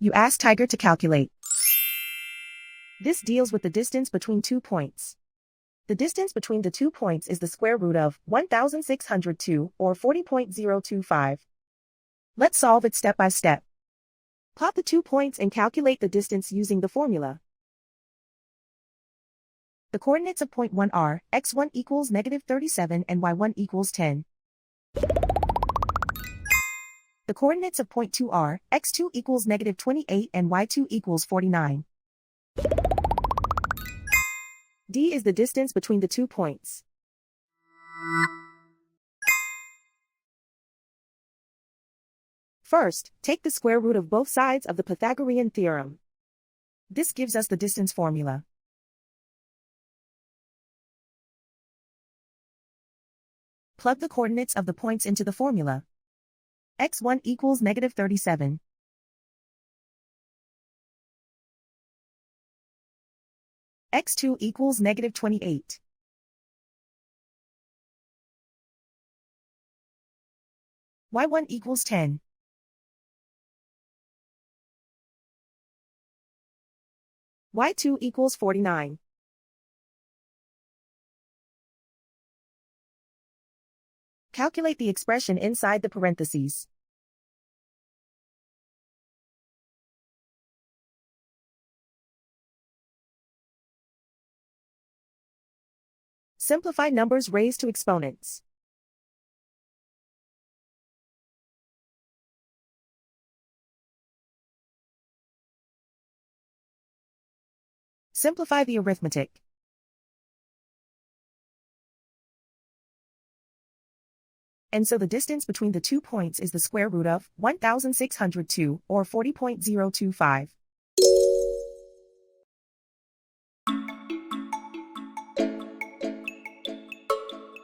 You ask Tiger to calculate. This deals with the distance between 2 points. The distance between the 2 points is the square root of 1602, or 40.025. Let's solve it step by step. Plot the 2 points and calculate the distance using the formula. The coordinates of point 1 are x1 equals -37 and y1 equals 10. The coordinates of point 2 are x2 equals -28 and y2 equals 49. D is the distance between the 2 points. First, take the square root of both sides of the Pythagorean theorem. This gives us the distance formula. Plug the coordinates of the points into the formula. x1 equals -37. x2 equals -28. y1 equals 10. y2 equals 49. Calculate the expression inside the parentheses. Simplify numbers raised to exponents. Simplify the arithmetic. And so the distance between the 2 points is the square root of 1602, or 40.025.